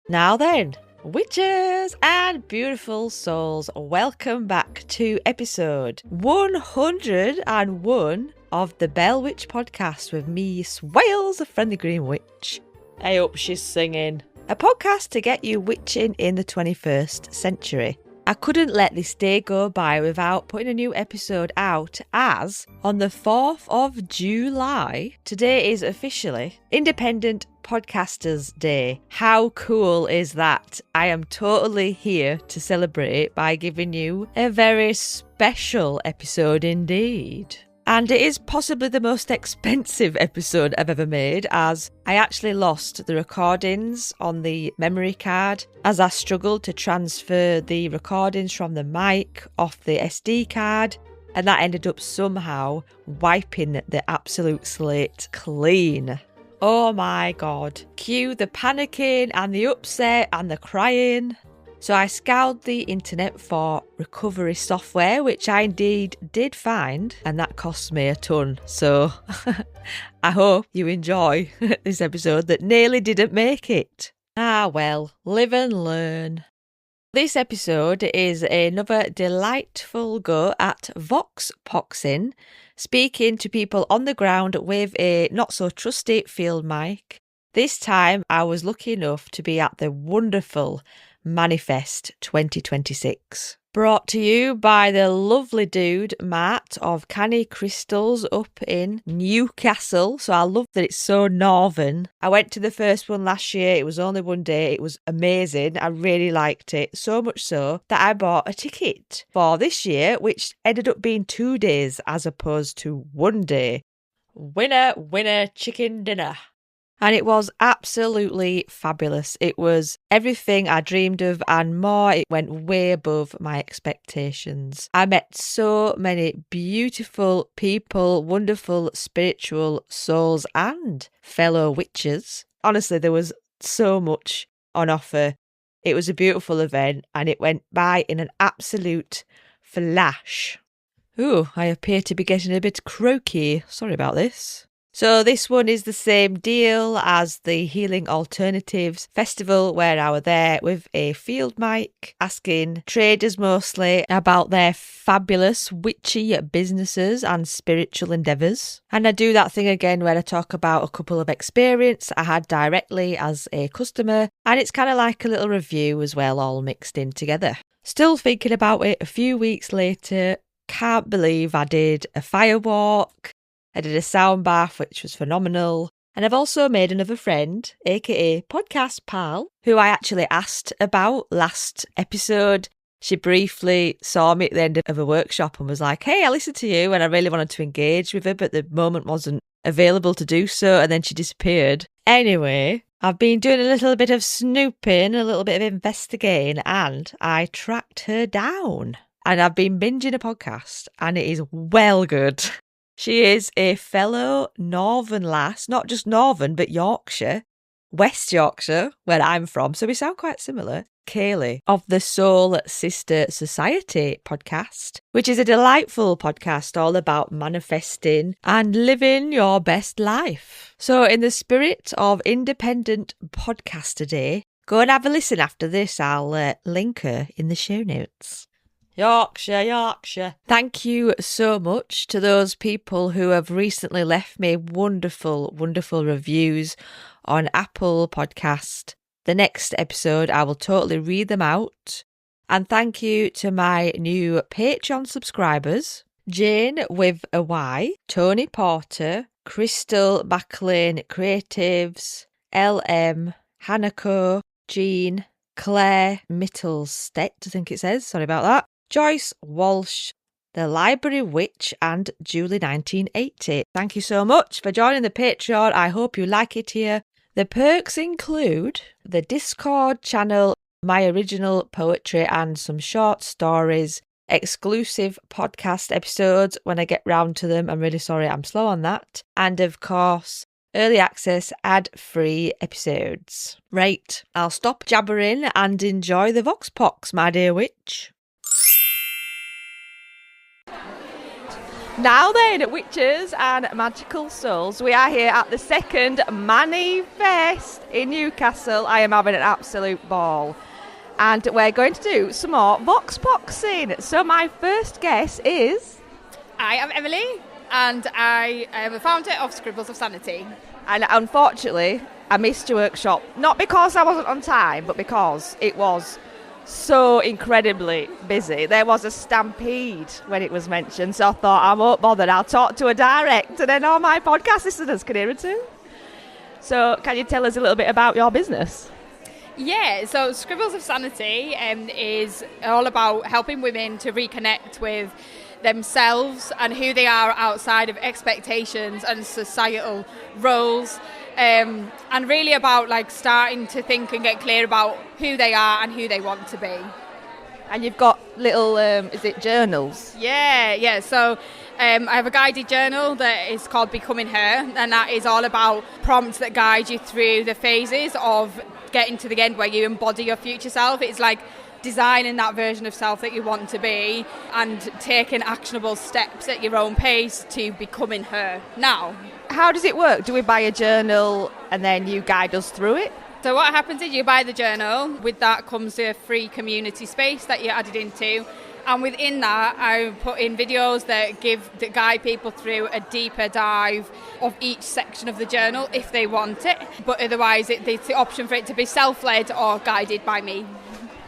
Now then, witches and beautiful souls, welcome back to episode 101 of the Bell Witch podcast with me, Swales, the friendly green witch. I hope she's singing. A podcast to get you witching in the 21st century. I couldn't let this day go by without putting a new episode out, as on the 4th of July, today is officially Independent Podcasters Day. How cool is that? I am totally here to celebrate by giving you a very special episode indeed. And it is possibly the most expensive episode I've ever made, as I actually lost the recordings on the memory card as I struggled to transfer the recordings from the mic off the SD card, and that ended up somehow wiping the absolute slate clean. Oh my god. Cue the panicking and the upset and the crying. So I scoured the internet for recovery software, which I indeed did find, and that cost me a ton. So I hope you enjoy this episode that nearly didn't make it. Ah well, live and learn. This episode is another delightful go at vox poxing, speaking to people on the ground with a not so trusty field mic. This time I was lucky enough to be at the wonderful Manifest 2026. Brought to you by the lovely dude Mart of Canny Crystals up in Newcastle. So I love that it's so northern. I went to the first one last year. It was only one day. It was amazing. I really liked it. So much so that I bought a ticket for this year, which ended up being 2 days as opposed to 1 day. Winner, winner, chicken dinner. And it was absolutely fabulous. It was everything I dreamed of and more. It went way above my expectations. I met so many beautiful people, wonderful spiritual souls and fellow witches. Honestly, there was so much on offer. It was a beautiful event and it went by in an absolute flash. Ooh, I appear to be getting a bit croaky. Sorry about this. So this one is the same deal as the Healing Alternatives Festival, where I was there with a field mic asking traders mostly about their fabulous witchy businesses and spiritual endeavours. And I do that thing again where I talk about a couple of experience I had directly as a customer, and it's kind of like a little review as well, all mixed in together. Still thinking about it a few weeks later. Can't believe I did a fire walk. I did a sound bath, which was phenomenal. And I've also made another friend, aka podcast pal, who I actually asked about last episode. She briefly saw me at the end of a workshop and was like, hey, I listened to you, and I really wanted to engage with her, but the moment wasn't available to do so, and then she disappeared. Anyway, I've been doing a little bit of snooping, a little bit of investigating, and I tracked her down. And I've been binging a podcast, and it is well good. She is a fellow northern lass, not just northern, but Yorkshire, West Yorkshire, where I'm from, so we sound quite similar. Kaylee of the Soul Sister Society podcast, which is a delightful podcast all about manifesting and living your best life. So in the spirit of Independent Podcaster Day, go and have a listen after this. I'll link her in the show notes. Yorkshire, Yorkshire. Thank you so much to those people who have recently left me wonderful, wonderful reviews on Apple Podcast. The next episode, I will totally read them out. And thank you to my new Patreon subscribers, Jane with a Y, Tony Porter, Crystal Backlane Creatives, LM, Hanako, Jean, Claire Mittelstedt, I think it says, sorry about that. Joyce Walsh, The Library Witch, and Julie 1980. Thank you so much for joining the Patreon. I hope you like it here. The perks include the Discord channel, my original poetry and some short stories, exclusive podcast episodes when I get round to them. I'm really sorry, I'm slow on that. And of course, early access ad-free episodes. Right, I'll stop jabbering and enjoy the Vox Pox, my dear witch. Now then, witches and magical souls, we are here at the second Manny Fest in Newcastle. I am having an absolute ball. And we're going to do some more vox boxing. So my first guess is... I am Emily, and I am the founder of Scribbles of Sanity. And unfortunately, I missed your workshop. Not because I wasn't on time, but because it was so incredibly busy. There was a stampede when it was mentioned, so I thought, I won't bother, I'll talk to a direct, and then all my podcast listeners can hear it too. So can you tell us a little bit about your business? Yeah, so Scribbles of Sanity is all about helping women to reconnect with themselves and who they are outside of expectations and societal roles, and really about like starting to think and get clear about who they are and who they want to be. And you've got little, is it journals? Yeah. So I have a guided journal that is called Becoming Her, and that is all about prompts that guide you through the phases of getting to the end where you embody your future self. It's like designing that version of self that you want to be and taking actionable steps at your own pace to becoming her now. How does it work? Do we buy a journal and then you guide us through it? So what happens is you buy the journal. With that comes a free community space that you're added into. And within that, I put in videos that guide people through a deeper dive of each section of the journal if they want it. But otherwise, it's the option for it to be self-led or guided by me.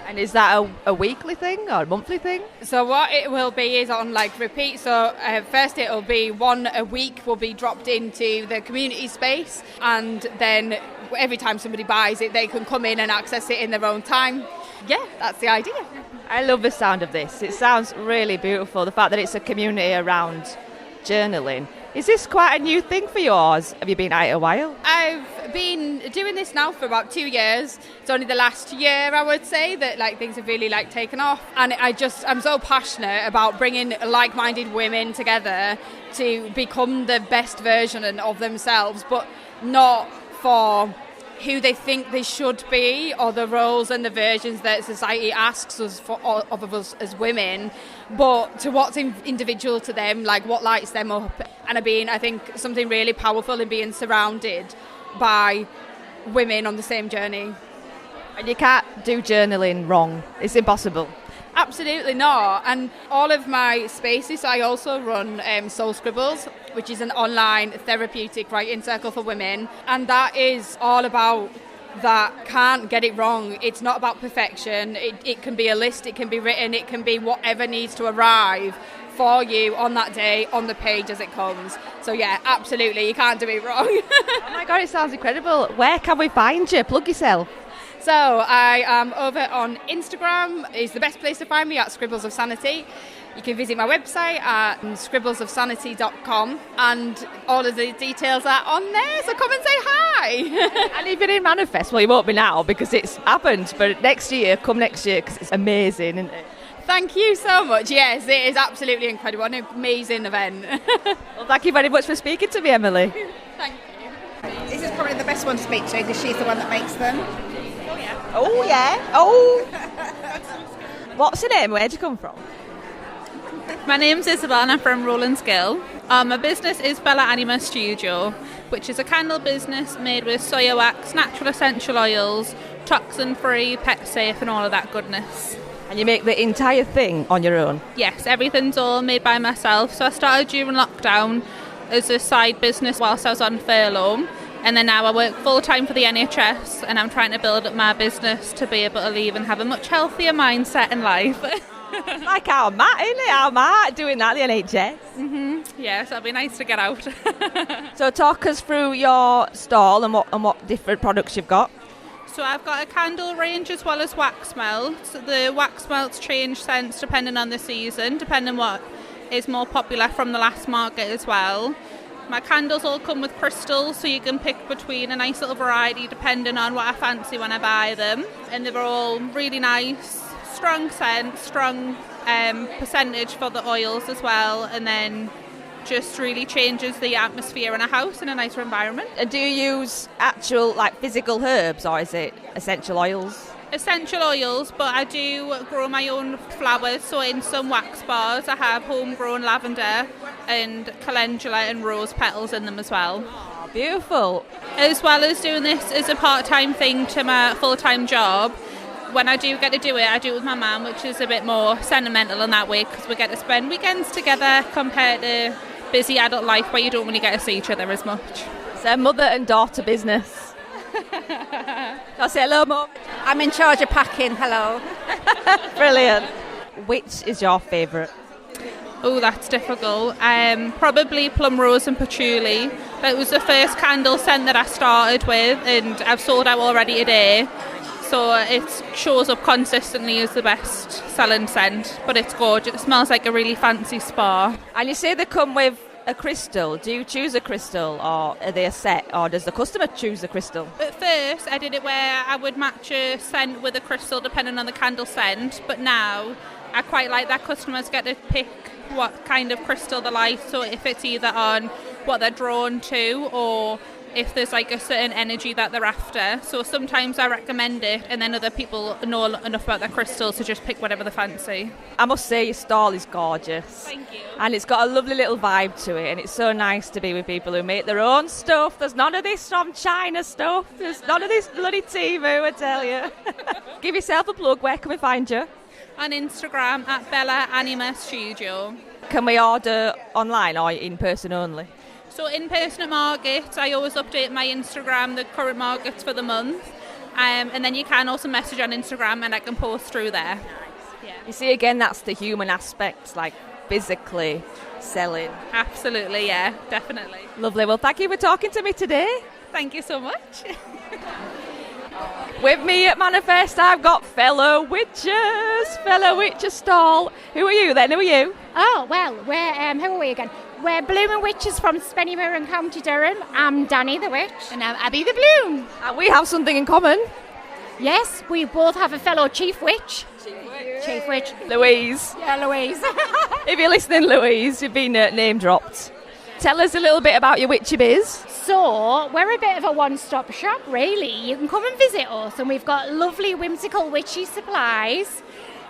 And is that a weekly thing or a monthly thing? So what it will be is on like repeat. So first it'll be one a week will be dropped into the community space, and then every time somebody buys it, they can come in and access it in their own time. Yeah, that's the idea. I love the sound of this. It sounds really beautiful. The fact that it's a community around journaling. Is this quite a new thing for yours? Have you been at it a while? I've been doing this now for about 2 years. It's only the last year, I would say, that like things have really like taken off. And I'm so passionate about bringing like-minded women together to become the best version of themselves, but not for who they think they should be or the roles and the versions that society asks us of us as women, but to what's individual to them, like what lights them up. And I think something really powerful in being surrounded by women on the same journey. And you can't do journaling wrong. It's impossible. Absolutely not. And all of my spaces, I also run Soul Scribbles, which is an online therapeutic writing circle for women. And that is all about that can't get it wrong. It's not about perfection. It can be a list, it can be written, it can be whatever needs to arrive for you on that day, on the page as it comes. So yeah, absolutely, you can't do it wrong. Oh my God, it sounds incredible. Where can we find you? Plug yourself. So I am over on Instagram, is the best place to find me, at Scribbles of Sanity. You can visit my website at scribblesofsanity.com, and all of the details are on there, so come and say hi. And if you're in Manifest, well, you won't be now because it's happened, but next year, come next year, because it's amazing, isn't it? Thank you so much. Yes, it is absolutely incredible, an amazing event. Well, thank you very much for speaking to me, Emily. Thank you. This is probably the best one to speak to because she's the one that makes them. Oh, yeah. Oh. What's your name? Where'd you come from? My name's Isabel and I'm from Rowlands Gill. My business is Bella Anima Studio, which is a candle business made with soya wax, natural essential oils, toxin-free, pet-safe and all of that goodness. And you make the entire thing on your own? Yes, everything's all made by myself. So I started during lockdown as a side business whilst I was on furlough. And then now I work full-time for the NHS, and I'm trying to build up my business to be able to leave and have a much healthier mindset in life. Like our Matt, isn't it? Our Matt doing that at the NHS. Mm-hmm. Yeah, so it'll be nice to get out. So talk us through your stall and what different products you've got. So I've got a candle range as well as wax melts. The wax melts change scents depending on the season, depending what is more popular from the last market as well. My candles all come with crystals, so you can pick between a nice little variety depending on what I fancy when I buy them. And they're all really nice, strong scent, strong percentage for the oils as well. And then just really changes the atmosphere in a house in a nicer environment. And do you use actual, like, physical herbs, or is it essential oils? Essential oils, but I do grow my own flowers. So in some wax bars, I have homegrown lavender and calendula and rose petals in them as well. Oh, beautiful. As well as doing this as a part-time thing to my full-time job, when I do get to do it, I do it with my mum, which is a bit more sentimental in that way, because we get to spend weekends together compared to busy adult life where you don't really get to see each other as much. It's a mother and daughter business. I'll say hello, Mum. I'm in charge of packing. Hello. Brilliant. Which is your favourite? Oh, that's difficult. Probably plum rose and patchouli. That was the first candle scent that I started with, and I've sold out already today. So it shows up consistently as the best selling scent, but it's gorgeous. It smells like a really fancy spa. And you say they come with a crystal. Do you choose a crystal, or are they a set, or does the customer choose the crystal? At first, I did it where I would match a scent with a crystal depending on the candle scent, but now I quite like that customers get to pick what kind of crystal they like, so if it's either on what they're drawn to or if there's like a certain energy that they're after. So sometimes I recommend it, and then other people know enough about their crystals to just pick whatever they fancy. I must say your stall is gorgeous. Thank you. And it's got a lovely little vibe to it, and it's so nice to be with people who make their own stuff. There's none of this from China stuff. There's none of this bloody Temu, I tell you. Give yourself a plug. Where can we find you? On Instagram at Bella Anima Studio. Can we order online or in person only? So in person at markets, I always update my Instagram, the current markets for the month. And then you can also message on Instagram and I can post through there. Nice. Yeah. You see, again, that's the human aspect, like physically selling. Absolutely, yeah, definitely. Lovely. Well, thank you for talking to me today. Thank you so much. With me at Manifest, I've got fellow witches stall. Who are you then? Who are you? Oh, well, we're, who are we again? We're Blooming Witches from Spennymoor and County Durham. I'm Danny the Witch. And I'm Abby the Bloom. And we have something in common. Yes, we both have a fellow Chief Witch. Chief Witch. Louise. Yeah, Louise. If you're listening, Louise, you've been name dropped. Tell us a little bit about your witchy biz. So, we're a bit of a one-stop shop, really. You can come and visit us, and we've got lovely, whimsical witchy supplies.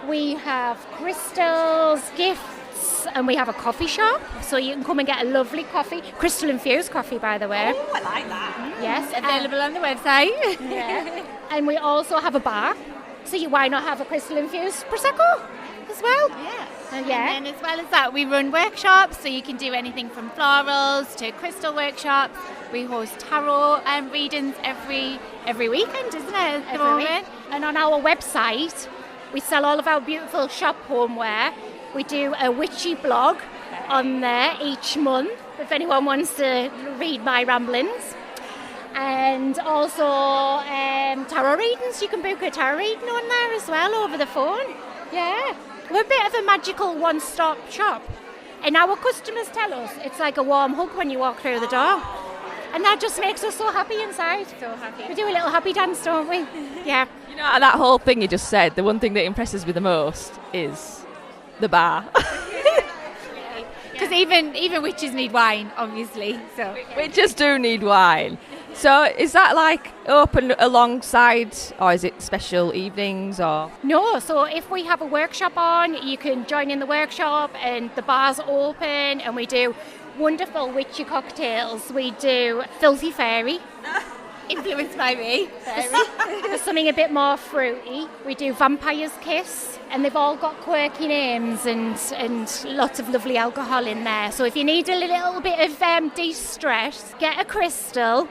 We have crystals, gifts, and we have a coffee shop, so you can come and get a lovely coffee, crystal-infused coffee, by the way. Oh, I like that. Yes. Available on the website. Yeah. And we also have a bar, so why not have a crystal-infused Prosecco as well? Yeah. Yeah. And then as well as that, we run workshops, so you can do anything from florals to crystal workshops. We host tarot readings every weekend, isn't it? At the moment? And on our website, we sell all of our beautiful shop homeware. We do a witchy blog on there each month, if anyone wants to read my ramblings. And also tarot readings. You can book a tarot reading on there as well over the phone. Yeah. We're a bit of a magical one-stop shop. And our customers tell us it's like a warm hug when you walk through the door. And that just makes us so happy inside. So happy. We do a little happy dance, don't we? Yeah. You know, that whole thing you just said, the one thing that impresses me the most is the bar. Because even witches need wine, obviously. So Witches do need wine. So is that like open alongside, or is it special evenings, or? No, so if we have a workshop on, you can join in the workshop, and the bar's open, and we do wonderful witchy cocktails. We do Filthy Fairy. influenced by me. There's something a bit more fruity. We do Vampire's Kiss, and they've all got quirky names and lots of lovely alcohol in there. So if you need a little bit of de-stress, get a crystal,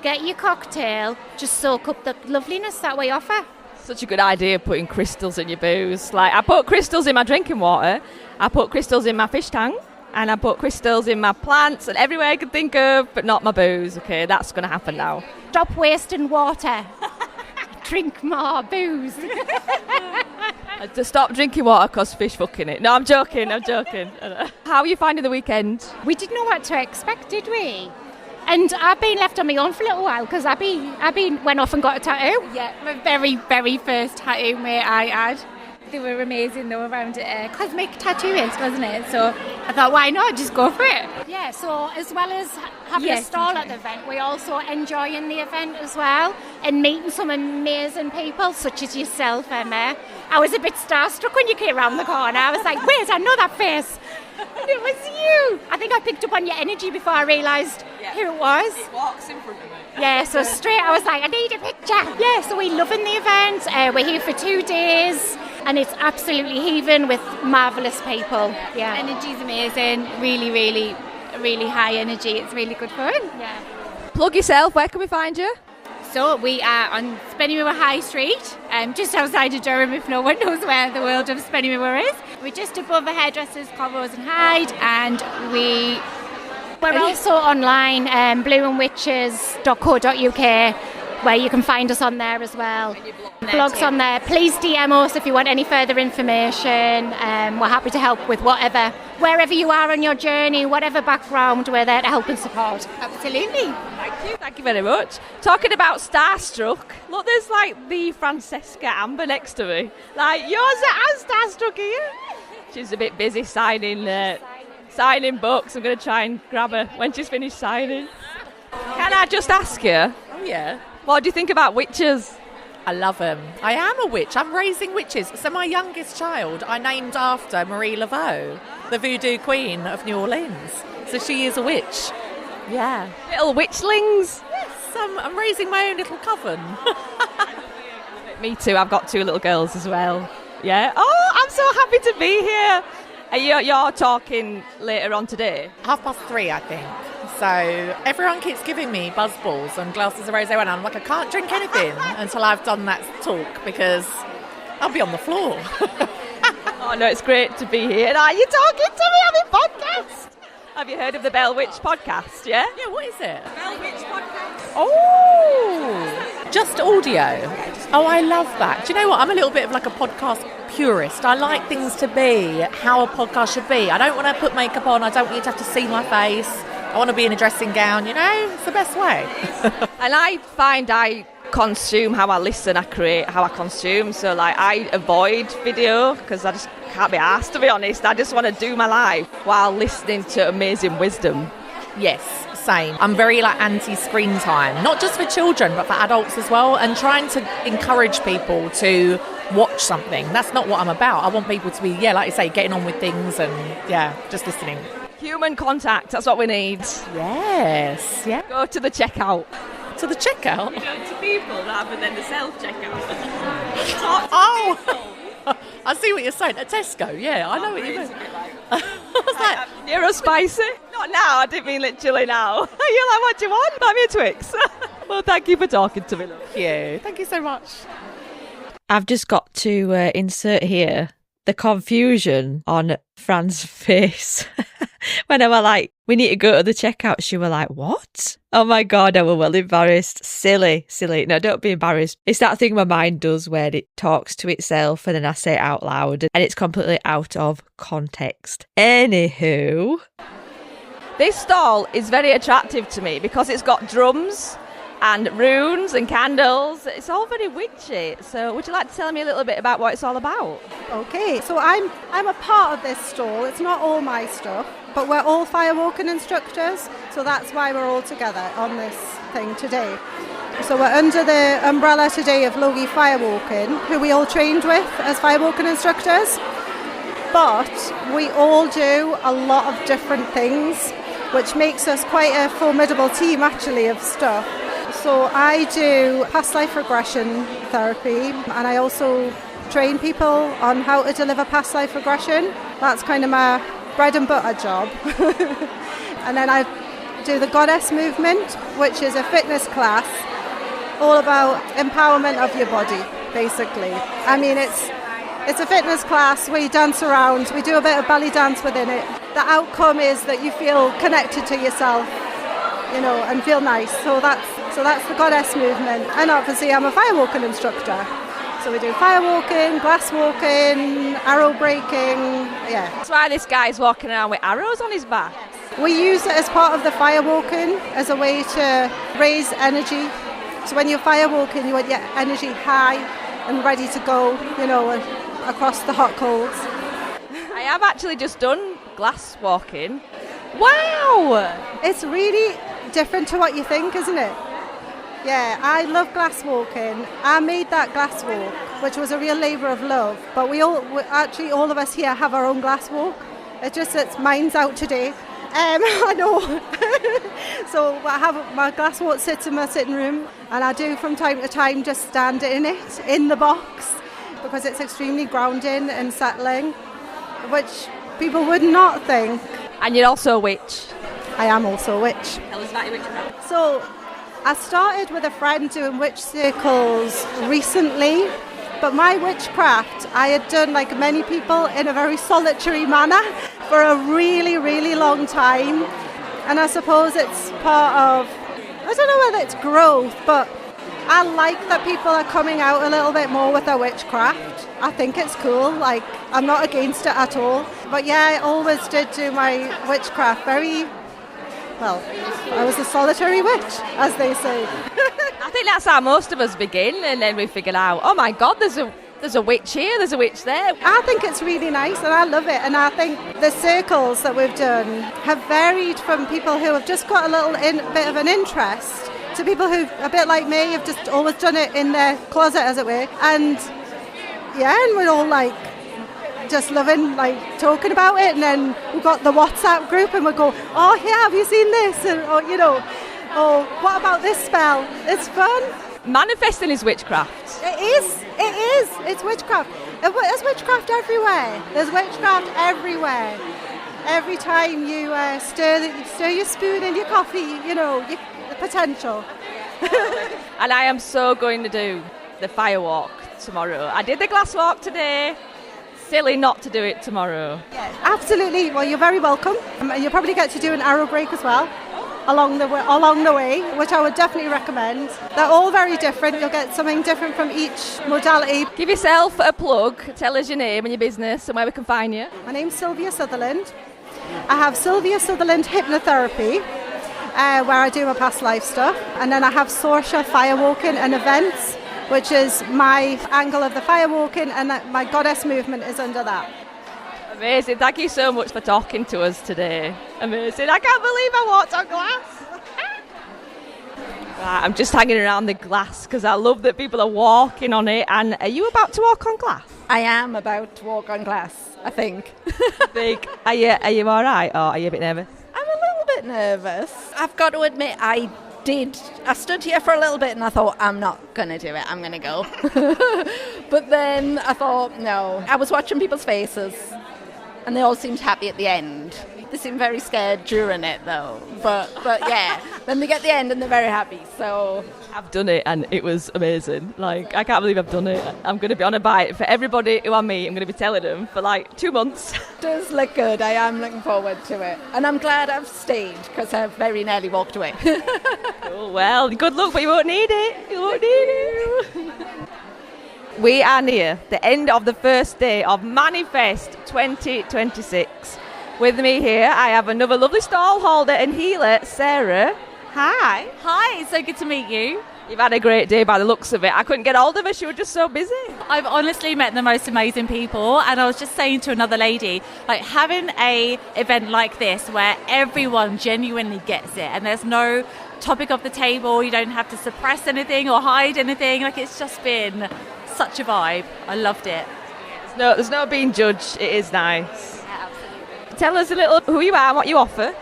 get your cocktail, just soak up the loveliness that we offer. Such a good idea, putting crystals in your booze. Like, I put crystals in my drinking water, I put crystals in my fish tank, and I put crystals in my plants and everywhere I could think of, but not my booze. Okay, that's going to happen now. Stop wasting water. Drink more booze. To stop drinking water because fish fucking it. No, I'm joking. How are you finding the weekend? We didn't know what to expect, did we? And I've been left on my own for a little while because Abby went off and got a tattoo. Yeah, my very, very first tattoo, mate, I had. they were amazing though around cosmic tattooist, wasn't it? So I thought, why not? Just go for it. Yeah, so as well as having a stall at the event, we're also enjoying the event as well and meeting some amazing people such as yourself, Emma. I was a bit starstruck when you came around the corner. I was like, wait, I know that face. And it was you. I think I picked up on your energy before I realised who it was. It walks in front of me. Yeah, so straight I was like, I need a picture. Yeah, so we're loving the event. We're here for 2 days and it's absolutely heaving with marvellous people. Yeah. Energy's amazing. Really, really, really high energy. It's really good fun. Yeah. Plug yourself. Where can we find you? So we are on Spennymoor High Street, just outside of Durham if no one knows where the world of Spennymoor is. We're just above the hairdressers, Corros and Hyde, and we're also online, blueandwitches.co.uk, where you can find us on there as well. Blogs on there. Please DM us if you want any further information. We're happy to help with wherever you are on your journey, whatever background, we're there to help and support. Absolutely. Thank you very much. Talking about starstruck, look, there's like the Francesca Amber next to me. Like, I'm starstruck here. She's a bit busy signing books. I'm going to try and grab her when she's finished signing. Can I just ask you? Oh, yeah. What do you think about witches? I love them. I am a witch. I'm raising witches. So my youngest child, I named after Marie Laveau, the voodoo queen of New Orleans. So she is a witch. Yeah. Little witchlings. Yes, I'm raising my own little coven. Me too. I've got 2 little girls as well. Yeah. Oh, I'm so happy to be here. You're talking later on today? 3:30, I think. So everyone keeps giving me buzzballs and glasses of rosé wine. I'm like, I can't drink anything until I've done that talk because I'll be on the floor. Oh no, it's great to be here. And are you talking to me on the podcast? Have you heard of the Bell Witch podcast? Yeah. Yeah. What is it? Bell Witch podcast. Oh, just audio. Oh, I love that. Do you know what? I'm a little bit of like a podcast purist. I like things to be how a podcast should be. I don't want to put makeup on. I don't want you to have to see my face. I want to be in a dressing gown, it's the best way. And I find I consume how I listen, I create how I consume. So like I avoid video because I just can't be arsed, to be honest. I just want to do my life while listening to amazing wisdom. Yes, same. I'm very anti-screen time, not just for children but for adults as well, and trying to encourage people to watch something. That's not what I'm about. I want people to be, like you say, getting on with things and just listening. Human contact, that's what we need. Yes, yeah. Go to the checkout. To the checkout? We go to people rather than the self-checkout. I see what you're saying. At Tesco, yeah, I know what you mean. I was like, Nero spicy? Not now, I didn't mean literally now. You're like, what do you want? Buy me a Twix. Well, thank you for talking to me. Thank you so much. I've just got to insert here the confusion on Fran's face when I was like, we need to go to the checkout. She was like, what? Oh my God, I was well embarrassed. Silly. No, don't be embarrassed. It's that thing my mind does where it talks to itself and then I say it out loud and it's completely out of context. Anywho. This stall is very attractive to me because it's got drums and runes and candles. It's all very witchy. So would you like to tell me a little bit about what it's all about? Okay, so I'm a part of this stall. It's not all my stuff, but we're all firewalking instructors, so that's why we're all together on this thing today. So we're under the umbrella today of Logie Firewalking, who we all trained with as firewalking instructors, but we all do a lot of different things, which makes us quite a formidable team actually of stuff. So I do past life regression therapy, and I also train people on how to deliver past life regression. That's kind of my bread and butter job. And then I do the Goddess movement, which is a fitness class all about empowerment of your body, basically. I mean, it's a fitness class where you dance around, we do a bit of belly dance within it. The outcome is that you feel connected to yourself, and feel nice. So that's the Goddess movement. And obviously I'm a firewalking instructor. So we do firewalking, glass walking, arrow breaking, yeah. That's why this guy's walking around with arrows on his back. We use it as part of the firewalking as a way to raise energy. So when you're firewalking, you want your energy high and ready to go, and across the hot coals. I have actually just done glass walking. Wow! It's really different to what you think, isn't it? Yeah, I love glass walking. I made that glass walk, which was a real labour of love. But all of us here have our own glass walk. It's just that mine's out today. I know. So I have my glass walk sits in my sitting room, and I do from time to time just stand in it, in the box, because it's extremely grounding and settling, which people would not think. And you're also a witch. I am also a witch. Tell us about your witchcraft. So I started with a friend doing witch circles recently, but my witchcraft I had done, like many people, in a very solitary manner for a really, really long time. And I suppose it's part of, I don't know whether it's growth, but I like that people are coming out a little bit more with their witchcraft. I think it's cool, like I'm not against it at all. But yeah, I always did do my witchcraft very, well, I was a solitary witch, as they say. I think that's how most of us begin, and then we figure out, oh my God, there's a witch here, there's a witch there. I think it's really nice and I love it, and I think the circles that we've done have varied from people who have just got a little bit of an interest to people who, a bit like me, have just always done it in their closet, as it were. And yeah, and we're all like just loving like talking about it, and then we've got the WhatsApp group and we go, oh yeah, have you seen this? And, or, you know, oh, what about this spell? It's fun. Manifesting is witchcraft. It is. It's witchcraft. There's witchcraft everywhere. There's witchcraft everywhere. Every time you stir your spoon in your coffee, you know, the potential. And I am so going to do the fire walk tomorrow. I did the glass walk today. Silly not to do it tomorrow. Yeah, absolutely. Well, you're very welcome. And you'll probably get to do an arrow break as well along the way, which I would definitely recommend. They're all very different. You'll get something different from each modality. Give yourself a plug. Tell us your name and your business and where we can find you. My name's Sylvia Sutherland. I have Sylvia Sutherland Hypnotherapy, where I do my past life stuff. And then I have Sorsha Firewalking and Events, which is my angle of the firewalking, and my goddess movement is under that. Amazing. Thank you so much for talking to us today. Amazing. I can't believe I walked on glass. Right, I'm just hanging around the glass because I love that people are walking on it. And are you about to walk on glass? I am about to walk on glass, I think. Are you all right, or are you a bit nervous? I'm a little bit nervous. I've got to admit, I stood here for a little bit and I thought, I'm not going to do it, I'm going to go. But then I thought, no. I was watching people's faces and they all seemed happy at the end. They seemed very scared during it though. But yeah, then they get the end and they're very happy. So I've done it and it was amazing. Like, I can't believe I've done it. I'm going to be on a bite for everybody who I meet. I'm going to be telling them for like 2 months. It does look good. I am looking forward to it. And I'm glad I've stayed because I've very nearly walked away. Oh, well, good luck, but you won't need it. You won't need it. We are near the end of the first day of Manifest 2026. With me here, I have another lovely stall holder and healer, Sarah. Hi. Hi, it's so good to meet you. You've had a great day by the looks of it. I couldn't get hold of her, she was just so busy. I've honestly met the most amazing people, and I was just saying to another lady, like having a event like this where everyone genuinely gets it and there's no topic of the table, you don't have to suppress anything or hide anything, like it's just been such a vibe. I loved it. There's no being judged, it is nice. Yeah, absolutely. Tell us a little who you are and what you offer.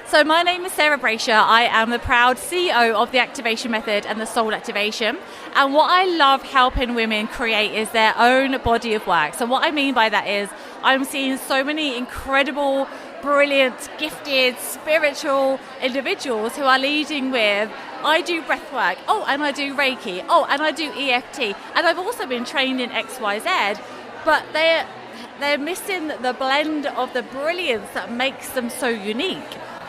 So my name is Sarah Brasher. I am the proud CEO of the Activation Method and the Soul Activation. And what I love helping women create is their own body of work. So what I mean by that is I'm seeing so many incredible, brilliant, gifted, spiritual individuals who are leading with, I do breath work, oh, and I do Reiki, oh, and I do EFT. And I've also been trained in XYZ, but they're missing the blend of the brilliance that makes them so unique.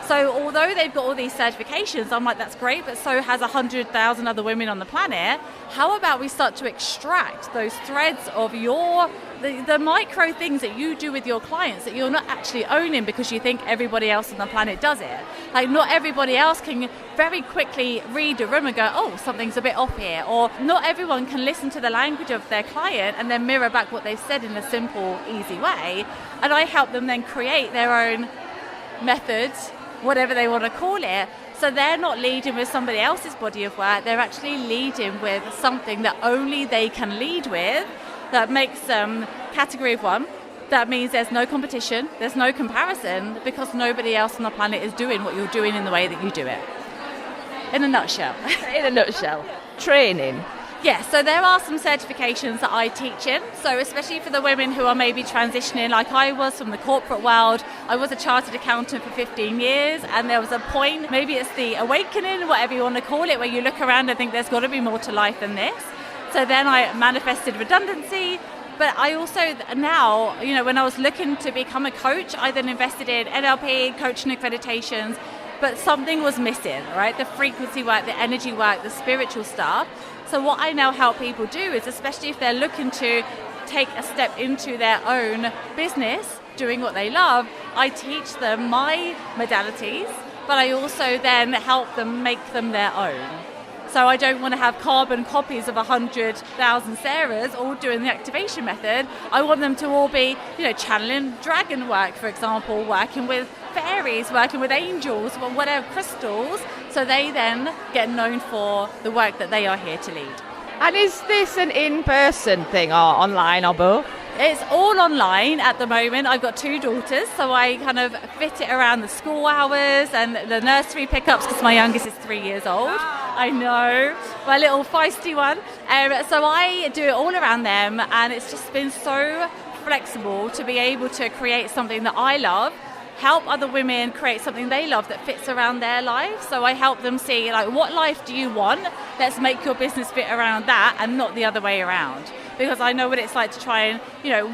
So although they've got all these certifications, I'm like, that's great, but so has 100,000 other women on the planet. How about we start to extract those threads of the micro things that you do with your clients that you're not actually owning because you think everybody else on the planet does it. Like, not everybody else can very quickly read a room and go, oh, something's a bit off here. Or not everyone can listen to the language of their client and then mirror back what they've said in a simple, easy way. And I help them then create their own methods, whatever they want to call it. So they're not leading with somebody else's body of work, they're actually leading with something that only they can lead with, that makes them category of one. That means there's no competition, there's no comparison, because nobody else on the planet is doing what you're doing in the way that you do it. In a nutshell. In a nutshell. Training. Yeah, so there are some certifications that I teach in. So especially for the women who are maybe transitioning, like I was from the corporate world. I was a chartered accountant for 15 years, and there was a point, maybe it's the awakening, whatever you want to call it, where you look around and think there's got to be more to life than this. So then I manifested redundancy. But I also now, when I was looking to become a coach, I then invested in NLP, coaching accreditations, but something was missing, right? The frequency work, the energy work, the spiritual stuff. So what I now help people do is, especially if they're looking to take a step into their own business, doing what they love, I teach them my modalities, but I also then help them make them their own. So I don't want to have carbon copies of 100,000 Sarahs all doing the activation method. I want them to all be, channeling dragon work, for example, working with fairies, working with angels, or whatever, crystals. So they then get known for the work that they are here to lead. And is this an in-person thing or online or both? It's all online at the moment. I've got 2 daughters, so I kind of fit it around the school hours and the nursery pickups because my youngest is 3 years old. I know, my little feisty one. So I do it all around them, and it's just been so flexible to be able to create something that I love, help other women create something they love that fits around their life. So I help them see, what life do you want? Let's make your business fit around that and not the other way around. Because I know what it's like to try and,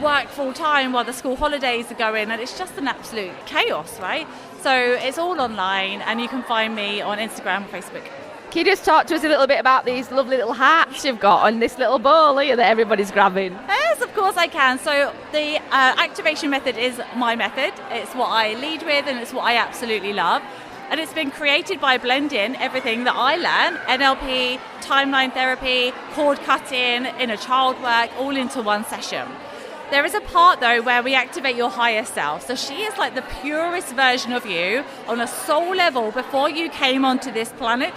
work full time while the school holidays are going, and it's just an absolute chaos, right? So it's all online, and you can find me on Instagram, Facebook. Can you just talk to us a little bit about these lovely little hearts you've got on this little bowl here that everybody's grabbing? Yes, of course I can. So the activation method is my method. It's what I lead with, and it's what I absolutely love. And it's been created by blending everything that I learned, NLP, timeline therapy, cord cutting, inner child work, all into one session. There is a part, though, where we activate your higher self. So she is like the purest version of you on a soul level before you came onto this planet.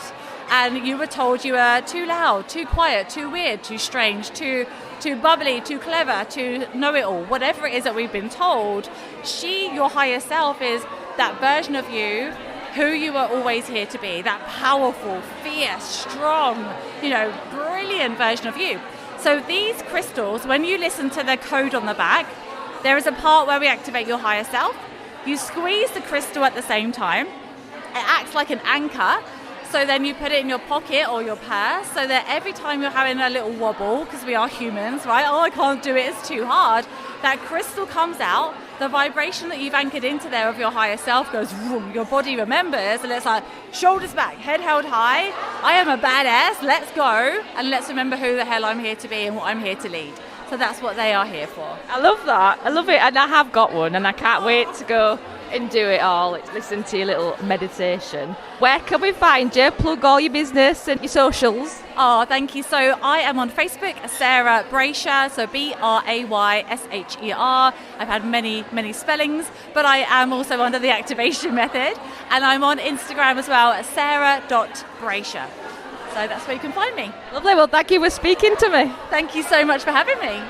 And you were told you were too loud, too quiet, too weird, too strange, too bubbly, too clever, too know-it-all, whatever it is that we've been told. She, your higher self, is that version of you who you were always here to be, that powerful, fierce, strong, brilliant version of you. So these crystals, when you listen to the code on the back, there is a part where we activate your higher self. You squeeze the crystal at the same time. It acts like an anchor. So then you put it in your pocket or your purse, so that every time you're having a little wobble, because we are humans, right? Oh, I can't do it, it's too hard. That crystal comes out, the vibration that you've anchored into there of your higher self goes, vroom, your body remembers, and it's like, shoulders back, head held high, I am a badass, let's go, and let's remember who the hell I'm here to be and what I'm here to lead. So that's what they are here for. I love that. I love it, and I have got one, and I can't wait to go and do it all. Listen to your little meditation. Where can we find you? Plug all your business and your socials. Oh, thank you. So I am on Facebook, Sarah Brasher, so Braysher. I've had many, many spellings, but I am also under the activation method. And I'm on Instagram as well, sarah.brasher. So that's where you can find me. Lovely. Well, thank you for speaking to me. Thank you so much for having me.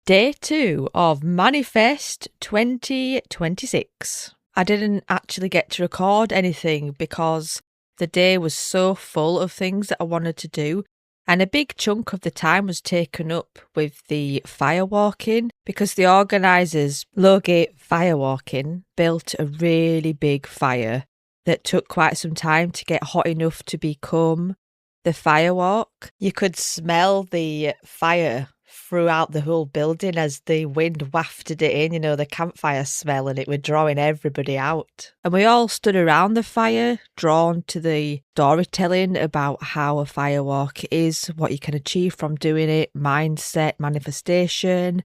Day 2 of Manifest 2026. I didn't actually get to record anything because the day was so full of things that I wanted to do, and a big chunk of the time was taken up with the firewalking because the organisers, Lowgate Firewalking, built a really big fire that took quite some time to get hot enough to become the firewalk. You could smell the fire throughout the whole building as the wind wafted it in, the campfire smell, and it was drawing everybody out. And we all stood around the fire, drawn to the storytelling about how a firewalk is, what you can achieve from doing it, mindset, manifestation,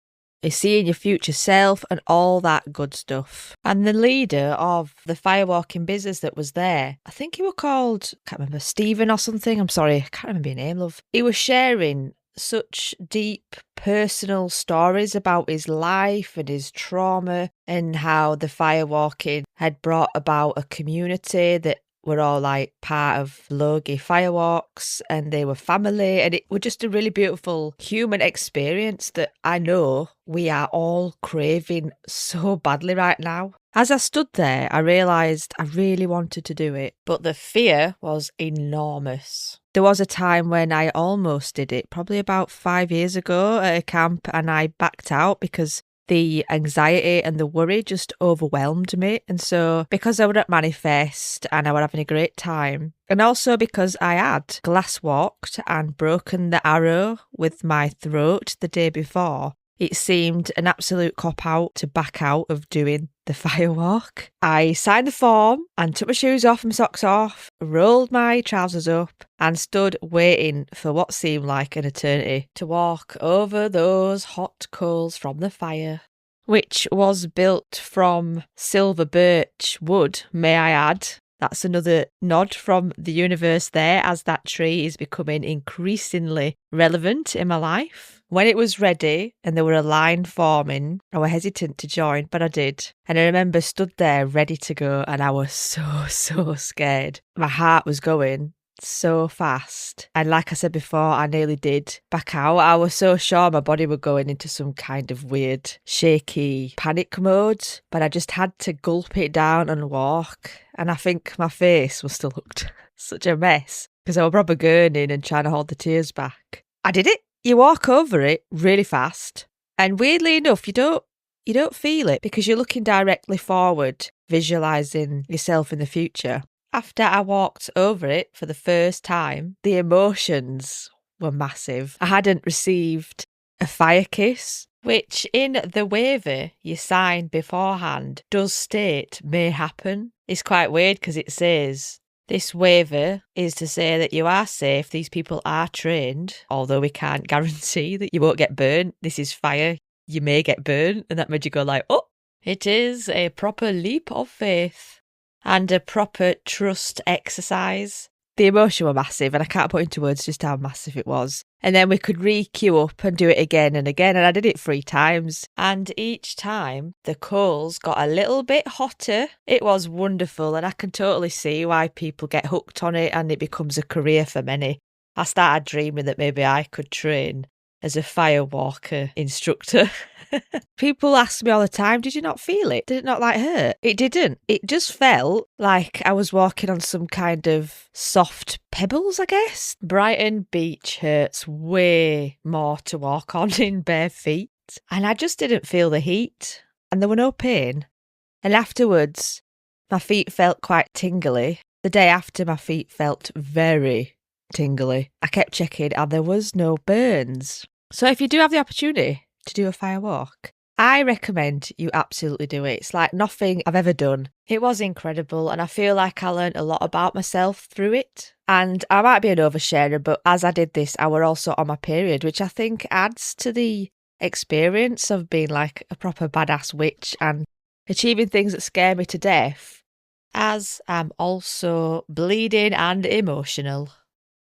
seeing your future self and all that good stuff. And the leader of the firewalking business that was there, I think he was called, I can't remember, Stephen or something. I'm sorry, I can't remember your name, love. He was sharing such deep personal stories about his life and his trauma and how the firewalking had brought about a community that were all like part of Logie Firewalks, and they were family, and it was just a really beautiful human experience that I know we are all craving so badly right now. As I stood there, I realised I really wanted to do it, but the fear was enormous. There was a time when I almost did it, probably about 5 years ago at a camp, and I backed out because the anxiety and the worry just overwhelmed me. And so because I would at Manifest and I was having a great time, and also because I had glass walked and broken the arrow with my throat the day before, it seemed an absolute cop-out to back out of doing the firewalk. I signed the form and took my shoes off and socks off, rolled my trousers up and stood waiting for what seemed like an eternity to walk over those hot coals from the fire, which was built from silver birch wood, may I add. That's another nod from the universe there, as that tree is becoming increasingly relevant in my life. When it was ready and there were a line forming, I was hesitant to join, but I did. And I remember stood there ready to go, and I was so scared. My heart was going so fast. And like I said before, I nearly did back out. I was so sure my body was going into some kind of weird, shaky panic mode, but I just had to gulp it down and walk. And I think my face was still looked such a mess because I was probably gurning and trying to hold the tears back. I did it. You walk over it really fast, and weirdly enough, you don't feel it because you're looking directly forward, visualising yourself in the future. After I walked over it for the first time, the emotions were massive. I hadn't received a fire kiss, which in the waiver you sign beforehand does state may happen. It's quite weird because it says, this waiver is to say that you are safe, these people are trained, although we can't guarantee that you won't get burned. This is fire, you may get burned. And that made you go like, oh, it is a proper leap of faith and a proper trust exercise. The emotion were massive, and I can't put into words just how massive it was. And then we could re-queue up and do it again and again, and I did it 3 times. And each time, the coals got a little bit hotter. It was wonderful, and I can totally see why people get hooked on it, and it becomes a career for many. I started dreaming that maybe I could train as a firewalker instructor. People ask me all the time, did you not feel it? Did it not hurt? It didn't. It just felt like I was walking on some kind of soft pebbles, I guess. Brighton Beach hurts way more to walk on in bare feet. And I just didn't feel the heat. And there were no pain. And afterwards, my feet felt quite tingly. The day after, my feet felt very tingly. I kept checking and there was no burns. So if you do have the opportunity to do a fire walk, I recommend you absolutely do it. It's like nothing I've ever done. It was incredible, and I feel like I learned a lot about myself through it. And I might be an oversharer, but as I did this, I were also on my period, which I think adds to the experience of being like a proper badass witch and achieving things that scare me to death, as I'm also bleeding and emotional.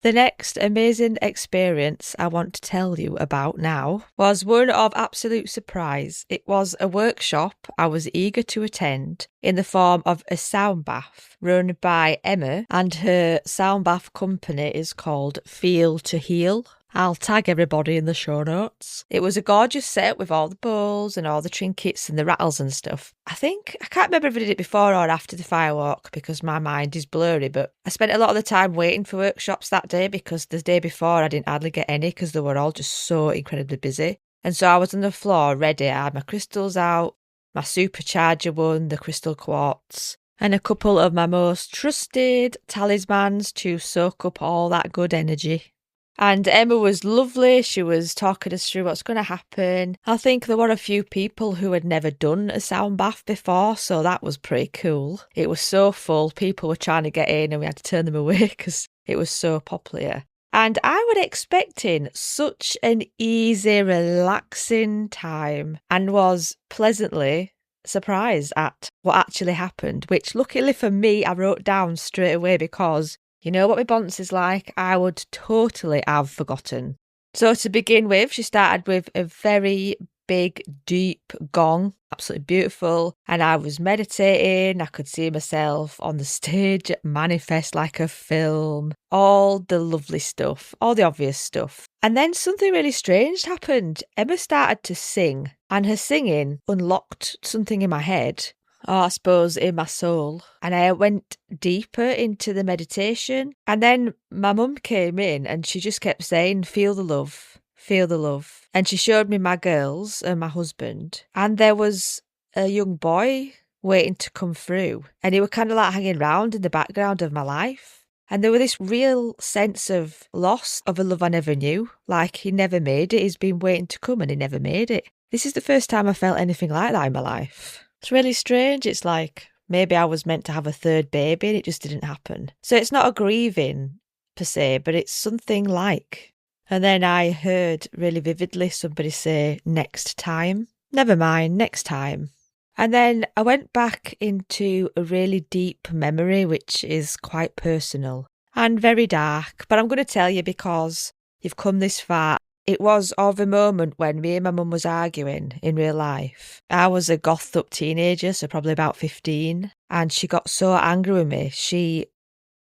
The next amazing experience I want to tell you about now was one of absolute surprise. It was a workshop I was eager to attend in the form of a sound bath run by Emma, and her sound bath company is called Feel to Heal. I'll tag everybody in the show notes. It was a gorgeous set with all the bowls and all the trinkets and the rattles and stuff. I can't remember if I did it before or after the firewalk because my mind is blurry, but I spent a lot of the time waiting for workshops that day because the day before I didn't hardly get any because they were all just so incredibly busy. And so I was on the floor ready. I had my crystals out, my supercharger one, the crystal quartz, and a couple of my most trusted talismans to soak up all that good energy. And Emma was lovely. She was talking us through what's going to happen. I think there were a few people who had never done a sound bath before, so that was pretty cool. It was so full. People were trying to get in and we had to turn them away because it was so popular. And I was expecting such an easy, relaxing time and was pleasantly surprised at what actually happened, which luckily for me, I wrote down straight away because you know what my bonce is like, I would totally have forgotten. So to begin with, she started with a very big, deep gong, absolutely beautiful. And I was meditating. I could see myself on the stage, manifest like a film, all the lovely stuff, all the obvious stuff. And then something really strange happened. Emma started to sing and her singing unlocked something in my head. I suppose in my soul. And I went deeper into the meditation. And then my mum came in and she just kept saying, feel the love, feel the love. And she showed me my girls and my husband. And there was a young boy waiting to come through. And he was kind of like hanging around in the background of my life. And there was this real sense of loss of a love I never knew. Like he never made it. He's been waiting to come and he never made it. This is the first time I felt anything like that in my life. It's really strange. It's like maybe I was meant to have a third baby and it just didn't happen. So it's not a grieving per se, but it's something like. And then I heard really vividly somebody say, next time. Never mind, next time. And then I went back into a really deep memory, which is quite personal and very dark. But I'm going to tell you because you've come this far. It was of a moment when me and my mum was arguing in real life. I was a gothed up teenager, so probably about 15. And she got so angry with me, she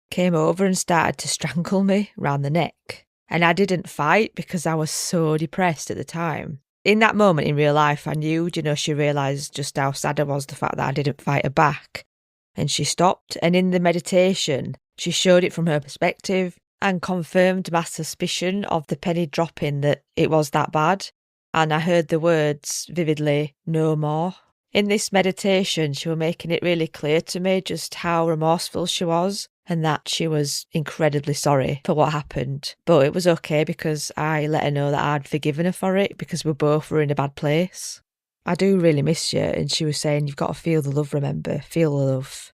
came over and started to strangle me round the neck. And I didn't fight because I was so depressed at the time. In that moment in real life, I knew, she realised just how sad I was, the fact that I didn't fight her back. And she stopped. And in the meditation, she showed it from her perspective and confirmed my suspicion of the penny dropping that it was that bad. And I heard the words vividly, no more. In this meditation, she was making it really clear to me just how remorseful she was and that she was incredibly sorry for what happened. But it was okay because I let her know that I'd forgiven her for it because we both were in a bad place. I do really miss you. And she was saying, you've got to feel the love, remember, feel the love.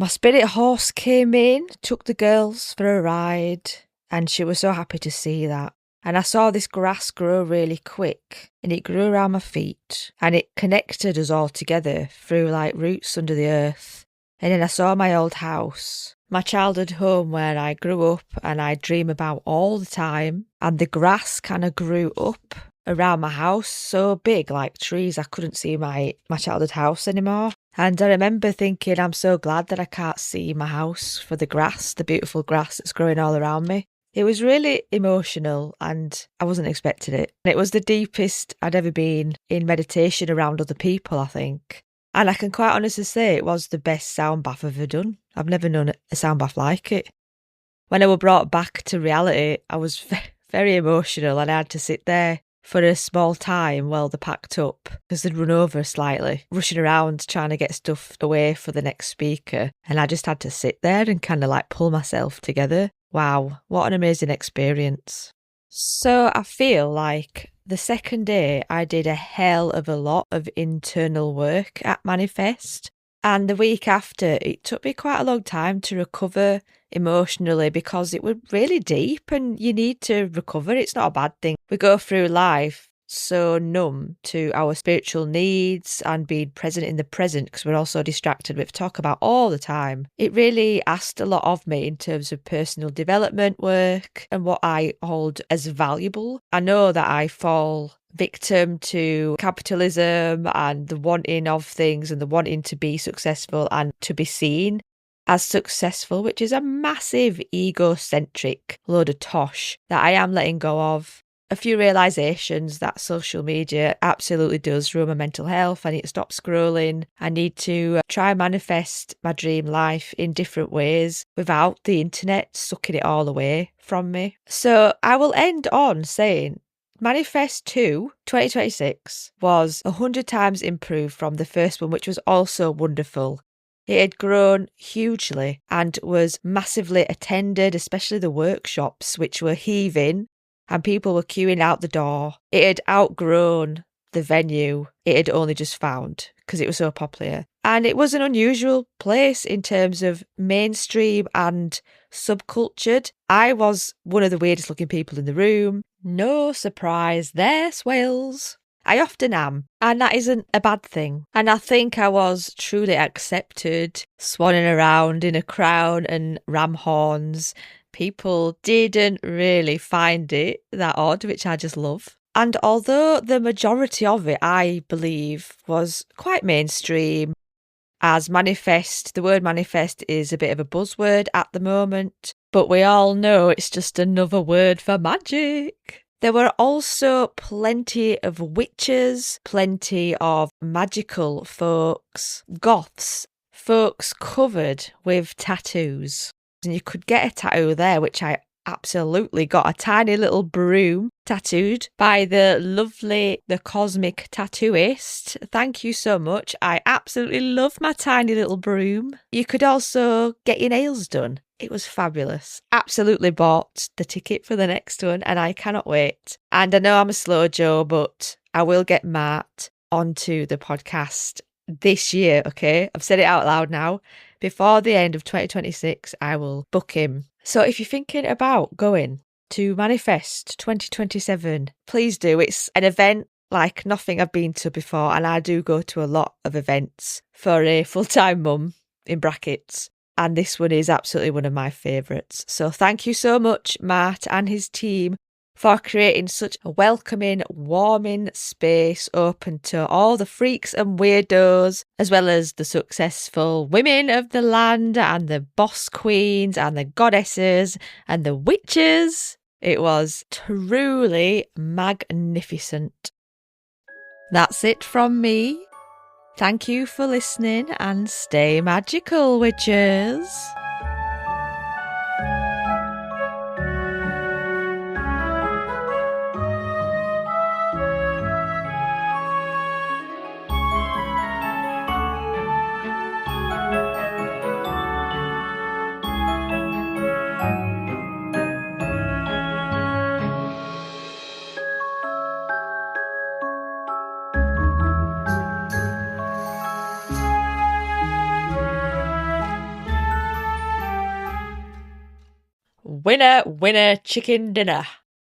My spirit horse came in, took the girls for a ride, and she was so happy to see that. And I saw this grass grow really quick, and it grew around my feet, and it connected us all together through like roots under the earth. And then I saw my old house, my childhood home where I grew up and I dream about all the time, and the grass kind of grew up around my house, so big like trees I couldn't see my childhood house anymore. And I remember thinking, I'm so glad that I can't see my house for the grass, the beautiful grass that's growing all around me. It was really emotional and I wasn't expecting it. It was the deepest I'd ever been in meditation around other people, I think. And I can quite honestly say it was the best sound bath I've ever done. I've never known a sound bath like it. When I was brought back to reality, I was very emotional and I had to sit there for a small time while they packed up because they'd run over slightly, rushing around trying to get stuff away for the next speaker. And I just had to sit there and kind of like pull myself together. Wow, what an amazing experience. So I feel like the second day I did a hell of a lot of internal work at Manifest. And the week after, it took me quite a long time to recover emotionally because it was really deep and you need to recover. It's not a bad thing. We go through life so numb to our spiritual needs and being present in the present because we're also distracted with talk about all the time. It really asked a lot of me in terms of personal development work and what I hold as valuable. I know that I fall victim to capitalism and the wanting of things and the wanting to be successful and to be seen as successful, which is a massive egocentric load of tosh that I am letting go of. A few realisations that social media absolutely does ruin my mental health. I need to stop scrolling. I need to try and manifest my dream life in different ways without the internet sucking it all away from me. So I will end on saying Manifest 2 2026 was 100 times improved from the first one, which was also wonderful. It had grown hugely and was massively attended, especially the workshops, which were heaving and people were queuing out the door. It had outgrown the venue it had only just found because it was so popular. And it was an unusual place in terms of mainstream and subcultured. I was one of the weirdest looking people in the room. No surprise there, Swales. I often am, and that isn't a bad thing. And I think I was truly accepted, swanning around in a crown and ram horns. People didn't really find it that odd, which I just love. And although the majority of it, I believe, was quite mainstream, as manifest, the word manifest is a bit of a buzzword at the moment, but we all know it's just another word for magic. There were also plenty of witches, plenty of magical folks, goths, folks covered with tattoos. And you could get a tattoo there, which I absolutely got, a tiny little broom tattooed by the cosmic tattooist. Thank you so much. I absolutely love my tiny little broom. You could also get your nails done. It was fabulous. Absolutely bought the ticket for the next one and I cannot wait. And I know I'm a slow Joe, but I will get Mart onto the podcast this year, okay? I've said it out loud now. Before the end of 2026, I will book him. So if you're thinking about going to Manifest 2027, please do. It's an event like nothing I've been to before, and I do go to a lot of events for a full-time mum, in brackets, and this one is absolutely one of my favourites. So thank you so much, Mart and his team, for creating such a welcoming, warming space open to all the freaks and weirdos, as well as the successful women of the land and the boss queens and the goddesses and the witches. It was truly magnificent. That's it from me. Thank you for listening and stay magical, witches. Winner, winner, chicken dinner.